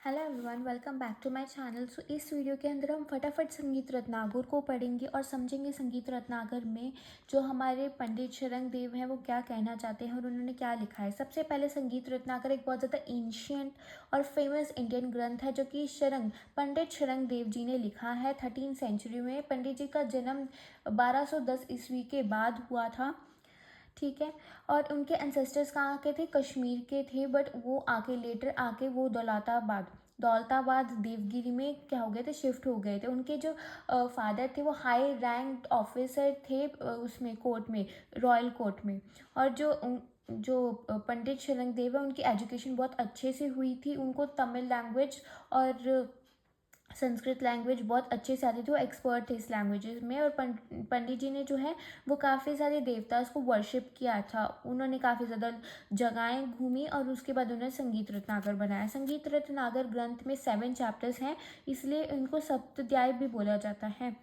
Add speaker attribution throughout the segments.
Speaker 1: Hello everyone, welcome back to my channel. So इस video के अंदर हम फटाफट संगीत रत्नाकर को पढ़ेंगे और समझेंगे संगीत रत्नाकर में जो हमारे पंडित शरंग देव हैं वो क्या कहना चाहते हैं और उन्होंने क्या लिखा है। सबसे पहले संगीत रत्नाकर एक बहुत ज़्यादा एंशियंट और फेमस इंडियन ग्रंथ है जो कि पंडित शरंग देव जी ने लिखा है 13th सेंचुरी में। पंडित जी का जन्म 1210 ईस्वी के बाद हुआ था, ठीक है। और उनके एंसेस्टर्स कहाँ के थे? कश्मीर के थे, बट वो आके लेटर आके वो दौलताबाद देवगिरी में क्या हो गए थे, शिफ्ट हो गए थे। उनके जो फादर थे वो हाई रैंक ऑफिसर थे उसमें कोर्ट में, रॉयल कोर्ट में। और पंडित शरंग देव है उनकी एजुकेशन बहुत अच्छे से हुई थी। उनको तमिल लैंग्वेज और संस्कृत लैंग्वेज बहुत अच्छे से आती थी, वो एक्सपर्ट थे इस लैंग्वेजेस में। और पंडित जी ने जो है वो काफ़ी सारे देवताओं को वर्शिप किया था। उन्होंने काफ़ी ज़्यादा जगहें घूमी और उसके बाद उन्होंने संगीत रत्नाकर बनाया। संगीत रत्नाकर ग्रंथ में 7 चैप्टर्स हैं, इसलिए इनको सप्ताध्याय भी बोला जाता है,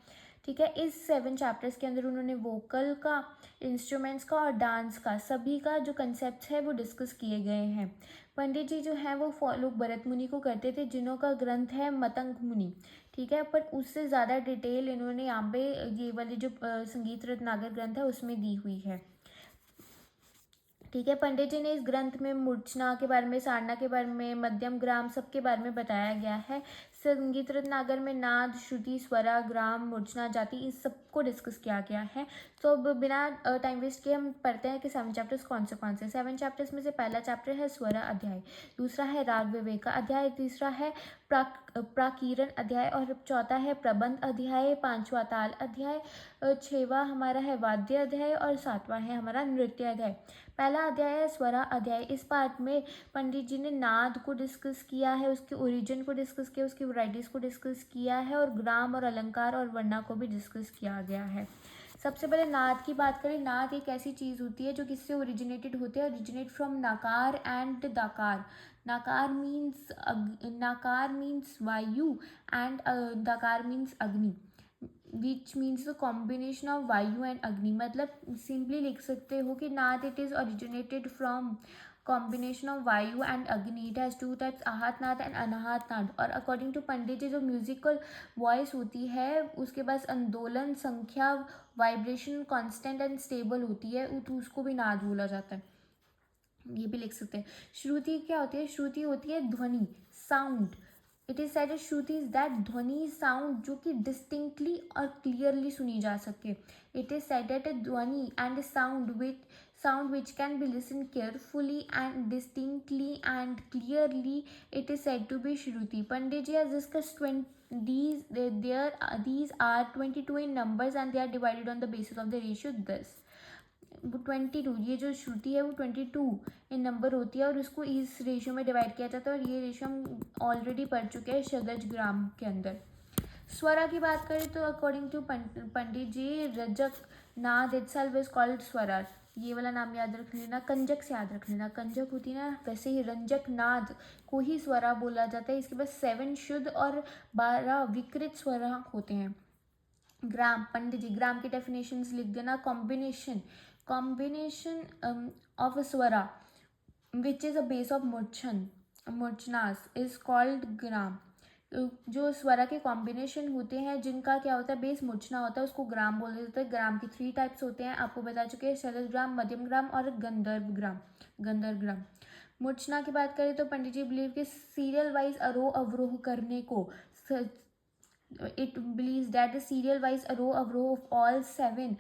Speaker 1: ठीक है। इस 7 चैप्टर्स के अंदर उन्होंने वोकल का, इंस्ट्रूमेंट्स का और डांस का, सभी का जो कंसेप्ट है वो डिस्कस किए गए हैं। पंडित जी जो है वो फॉलो भरत मुनि को करते थे, जिन्हों का ग्रंथ है मतंग मुनि, ठीक है। पर उससे ज़्यादा डिटेल इन्होंने यहाँ पे ये वाली जो संगीत रत्नाकर ग्रंथ है उसमें दी हुई है, ठीक है। पंडित जी ने इस ग्रंथ में मूर्छना के बारे में, साधना के बारे में, मध्यम ग्राम सबके बारे में बताया गया है। संगीत रत्नाकर में नाद, श्रुति, स्वरा, ग्राम, मूर्छना, जाति, इस सबको डिस्कस किया गया है। तो अब बिना टाइम वेस्ट किए हम पढ़ते हैं कि 7 चैप्टर्स कौन से 7 चैप्टर्स में से पहला चैप्टर है स्वरा अध्याय, दूसरा है राग विवेक का अध्याय, तीसरा है प्राकीरण अध्याय और चौथा है प्रबंध अध्याय, पांचवा ताल अध्याय, छठवां हमारा है वाद्य अध्याय और सातवां है हमारा नृत्य अध्याय। पहला अध्याय है स्वरा अध्याय। इस पार्ट में पंडित जी ने नाद को डिस्कस किया है, उसके ओरिजिन को डिस्कस किया, उसकी वैरायटीज को डिस्कस किया है और ग्राम और अलंकार और वर्णा को भी डिस्कस किया गया है। सबसे पहले नाद की बात करें। नाद एक ऐसी चीज़ होती है जो किससे ओरिजिनेटेड होते हैं? ओरिजिनेट फ्रॉम नकार एंड दकार। नाकार मीन्स वायु एंड दकार मीन्स अग्नि, which means the combination of वायु एंड अग्नि। मतलब सिंपली लिख सकते हो कि नाद it is originated from combination of वायु एंड अग्नि। इट हैज़ 2 टाइप्स, आहत नाद एंड अनाहत नाद। और अकॉर्डिंग टू पंडित जी जो म्यूजिकल वॉइस होती है उसके पास आंदोलन, संख्या, वाइब्रेशन कांस्टेंट एंड स्टेबल होती है, तो उसको भी नाद बोला जाता है, ये भी लिख सकते हैं। श्रुति क्या होती है? श्रुति होती है ध्वनि, sound. It is said Shruti is that ध्वनि, साउंड जो कि डिस्टिंक्टली और क्लियरली सुनी जा सके। इट इज सेड दैट ध्वनि and sound which can be listened carefully and distinctly and clearly, it is said to be shruti. Pandit ji has discussed 20 these are 22 in numbers and they are divided on the basis of the ratio this। 22, ये जो श्रुति है वो 22 इन number होती है और उसको इस ratio में डिवाइड किया जाता है और ये रेशियो हम ऑलरेडी पढ़ चुके हैं शतज ग्राम के अंदर। स्वरा की बात करें तो अकॉर्डिंग टू पंडित जी, रजक नाद इटसेल्फ इज कॉल्ड स्वरा। ये वाला नाम याद रख लेना, कंजक से याद रख लेना। कंजक होती है ना, वैसे ही रंजक नाद को ही स्वरा बोला जाता है। इसके पास 7 शुद्ध और 12 विकृत स्वरा होते हैं। ग्राम, पंडित जी ग्राम की डेफिनेशंस लिख देना। Combination of swara which is a base of मूर्छनास इज कॉल्ड ग्राम। जो स्वरा के कॉम्बिनेशन होते हैं जिनका क्या होता है, बेस मूर्छना होता है, उसको ग्राम बोल देते हैं। ग्राम के 3 टाइप्स होते हैं, आपको बता चुके हैं, शरद ग्राम, मध्यम ग्राम और गंधर्व ग्राम। मूर्छना की बात करें तो पंडित जी बिलीव कि सीरियल वाइज आरोह अवरोह करने को, it believes that the serial wise arrow of all 7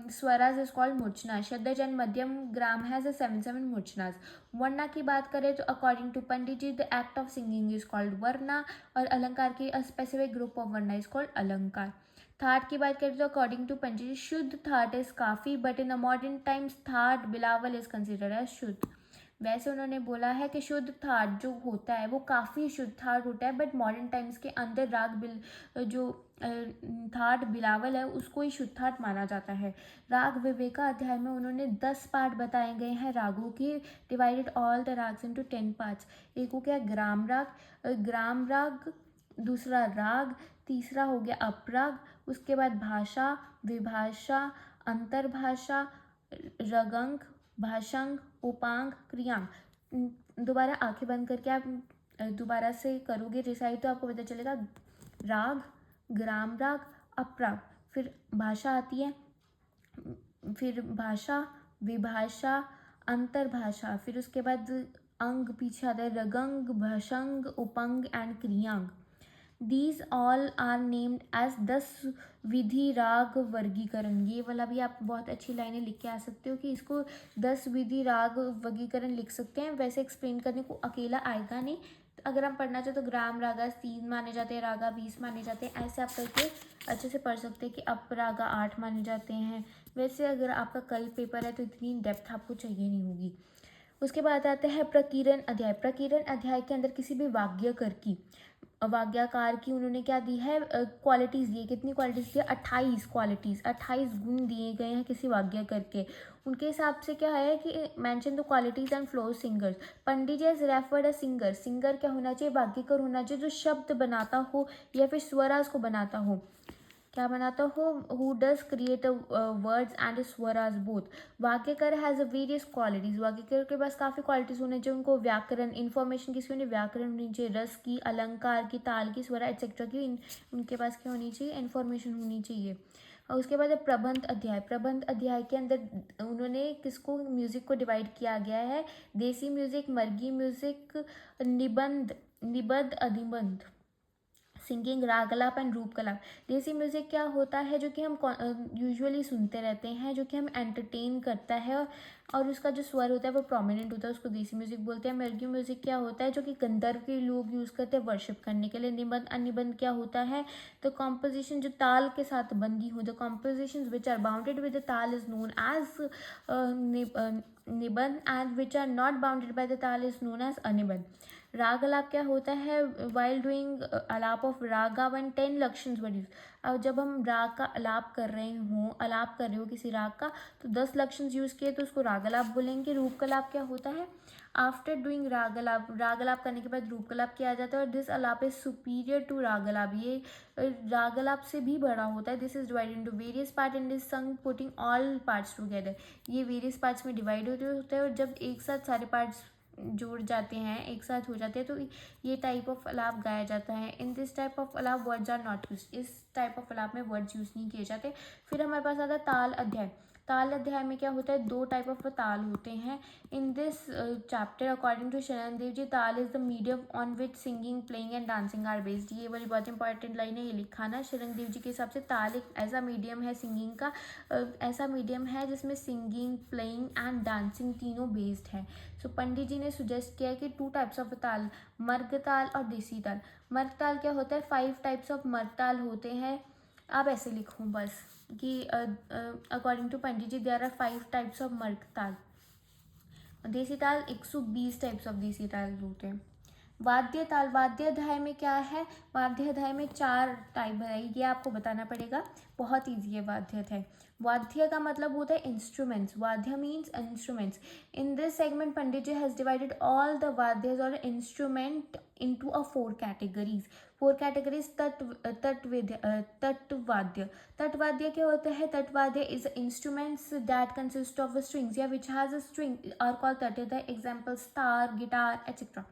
Speaker 1: swaras is called murchna. Shaddaj and madhyam gram has a 7 murchnas. वर्णा की बात करें तो according to Pandit ji the act of singing is called varna और अलंकार की a specific group of varna is called अलंकार। थाट की बात करें तो अकॉर्डिंग टू पंडित जी शुद्ध थाट is Kafi, but in the modern times थाट बिलावल इज कंसिडर्ड एज शुद्ध। वैसे उन्होंने बोला है कि शुद्ध थाट जो होता है वो काफ़ी शुद्ध थाट होता है, बट मॉडर्न टाइम्स के अंदर थाट बिलावल है उसको ही शुद्ध थाट माना जाता है। राग विवेका अध्याय में उन्होंने 10 पार्ट बताए गए हैं रागों के, divided all the ragas into 10 parts. एक हो गया ग्राम राग, दूसरा राग, तीसरा हो गया अपराग, उसके बाद भाषा, विभाषा, अंतर्भाषा, रगंक, भाषंग, उपांग, क्रियांग। दोबारा आंखें बंद करके आप दोबारा से करोगे रिसाइट तो आपको पता चलेगा राग, ग्राम राग, अपराग, फिर भाषा आती है, फिर भाषा, विभाषा, अंतर्भाषा, फिर उसके बाद अंग पीछे आता है, ragang, bhashang, upang and kriyang. These all are named as 10 विधि राग वर्गीकरण। ये वाला भी आप बहुत अच्छी लाइनें लिख के आ सकते हो कि इसको 10 विधि राग वर्गीकरण लिख सकते हैं। वैसे एक्सप्लेन करने को अकेला आएगा नहीं, तो अगर हम पढ़ना चाहे तो ग्राम रागा 3 माने जाते हैं, रागा 20 माने जाते हैं, ऐसे आप करके अच्छे से पढ़ सकते हैं कि अपरागा 8 माने जाते हैं। वैसे अगर आपका कल पेपर है तो इतनी डेप्थ आपको चाहिए नहीं होगी। उसके बाद आता है प्रकीर्णन अध्याय। प्रकीर्णन अध्याय के अंदर किसी भी वाग्यकर की, वाग्यकार की उन्होंने क्या दी है, क्वालिटीज़ दी है। कितनी क्वालिटीज़ दी है? 28 क्वालिटीज़, 28 गुण दिए गए हैं किसी वाग्यकर के। उनके हिसाब से क्या है कि mention the qualities and flaws singers. Pandit ji has referred a singer. Singer क्या होना चाहिए? वाग्यकर होना चाहिए जो शब्द बनाता हो या फिर स्वराज को बनाता हो। क्या बनाता हो? Who does create words and swaras both. Vakyakar has a various qualities. वाक्यकार के पास काफ़ी क्वालिटीज होने चाहिए। उनको व्याकरण, इन्फॉर्मेशन किसकी होनी? व्याकरण होनी चाहिए, रस की, अलंकार की, ताल की, स्वरा एक्सेट्रा की उनके पास क्या होनी चाहिए? इन्फॉर्मेशन होनी चाहिए। और उसके बाद है प्रबंध अध्याय। प्रबंध अध्याय के अंदर उन्होंने किसको, म्यूजिक को डिवाइड किया गया है, देसी म्यूजिक, मर्गी म्यूजिक, निबंध, निबद्ध, अधिबंध, सिंगिंग, रागलाप एंड रूप कलाप। देसी म्यूज़िक क्या होता है? जो कि हम यूजुअली सुनते रहते हैं, जो कि हम एंटरटेन करता है और उसका जो स्वर होता है वो प्रोमिनेंट होता है, उसको देसी म्यूज़िक बोलते हैं। मेलगी म्यूज़िक क्या होता है? जो कि गंधर्व के लोग यूज़ करते हैं वर्शिप करने के लिए। निबंध, अनिबंध क्या होता है? द कॉम्पोजिशन जो ताल के साथ बंधी हो, the composition which are bounded with the taal is known as nibandh and which are not bounded by the taal is known as anibandh. राग अलाप क्या होता है? While doing alap of raga one 10 lakshan were use. अब जब हम राग का अलाप कर रहे हों, अलाप कर रहे हो किसी राग का, तो 10 लक्षण यूज किए तो उसको रागलाप बोलेंगे। रूप कलाप क्या होता है? आफ्टर डूइंग रागलाप, रागलाप करने के बाद रूप कलाप किया जाता है और this alap is superior to रागलाप। ये रागलाप से भी बड़ा होता है। This is divided into various part and is संग पुटिंग ऑल पार्ट्स टुगेदर। ये वेरियस पार्ट्स में डिवाइड होते हैं और जब एक साथ सारे पार्ट्स जुड़ जाते हैं, एक साथ हो जाते हैं, तो ये टाइप ऑफ अलाप गाया जाता है। In this type of alap words are not use. इस टाइप ऑफ अलाप में वर्ड्स यूज नहीं किए जाते। फिर हमारे पास आता है ताल अध्याय। ताल अध्याय में क्या होता है? 2 टाइप ऑफ ताल होते हैं। In this chapter according to Sharan Dev ji, taal is the medium on which singing, playing and dancing are based. ये वाली बहुत इंपॉर्टेंट लाइन है, ये लिखा ना। शरण देव जी के हिसाब से ताल एक ऐसा मीडियम है सिंगिंग का, ऐसा मीडियम है जिसमें सिंगिंग, प्लेइंग एंड डांसिंग तीनों बेस्ड है। सो पंडित जी ने सुजेस्ट किया है कि 2 टाइप्स ऑफ ताल, मर्ग ताल और देसी ताल। मर्ग ताल क्या होता है? 5 टाइप्स ऑफ मर्ग ताल होते हैं। आप ऐसे लिखूँ बस कि according to Pandit ji there are 5 types of marg taal. देसी ताल 120 टाइप्स ऑफ देसी ताल होते हैं। वाद्य ताल, वाद्य अध्याय में क्या है? वाद्य अध्याय में 4 टाइप है, ये आपको बताना पड़ेगा। बहुत ईजी है वाद्य अध्याय। वाद्य का मतलब होता है instruments. Vadya means instruments. In this segment Pandit ji has divided all the vadyas और instrument into a 4 categories. 4 categories. तटवाद्य। तटवाद्य क्या होता है? Tatvadya is instruments that consist of strings या which has a string are called tatvadya. Example sitar, guitar etcetera.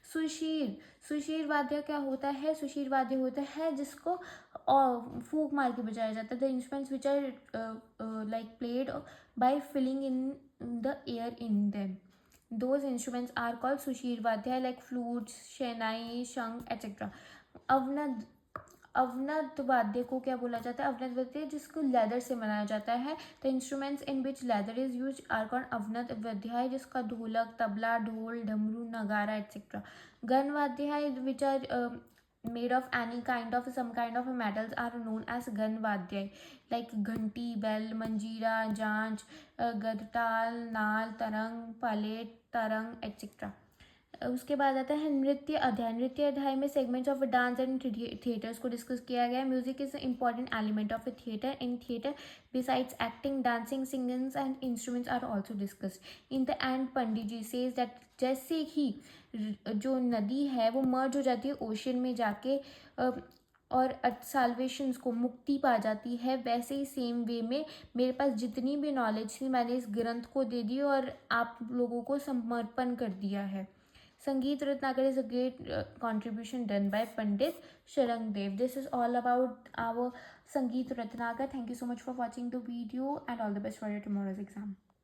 Speaker 1: सुशीर, सुशीर वाद्य क्या होता है? सुशीर वाद्य होता है जिसको फूक मार के बजाया जाता है। The instruments which are like played by filling in the air in them, those instruments are called sushir vadya, like flutes, शहनाई, शंख एक्सेट्रा। अवनद, अवनद वाद्य को क्या बोला जाता है? अवनद वाद्य जिसको लेदर से बनाया जाता है। The instruments in which leather is use are called avanaddha vadya है, जिसका ढोलक, तबला, ढोल, डमरू, नगारा एक्सेट्रा। गण वाद्य है which are made of any kind of some kind of metals are known as गण वाद्य, like घंटी, बेल, मंजीरा, जांच, गदताल, नाल, तरंग, पलेट, तरंग एक्सेट्रा। उसके बाद आता है नृत्य अध्याय। नृत्य अध्याय में segments of dance and theatres को डिस्कस किया गया है। Music is important element of a theatre. In theatre besides acting, dancing, singing and instruments are also discussed. In the end Pandit ji says that जैसे ही जो नदी है वो मर्ज हो जाती है ओशन में जाके और साल्वेशंस को मुक्ति पा जाती है, वैसे ही सेम वे में मेरे पास जितनी भी नॉलेज थी मैंने इस ग्रंथ को दे दी और आप लोगों को समर्पण कर दिया है। Sangeet Ratnagar is a great contribution done by Pandit Sharangdev. This is all about our Sangeet Ratnagar. Thank you so much for watching the video and all the best for your tomorrow's exam.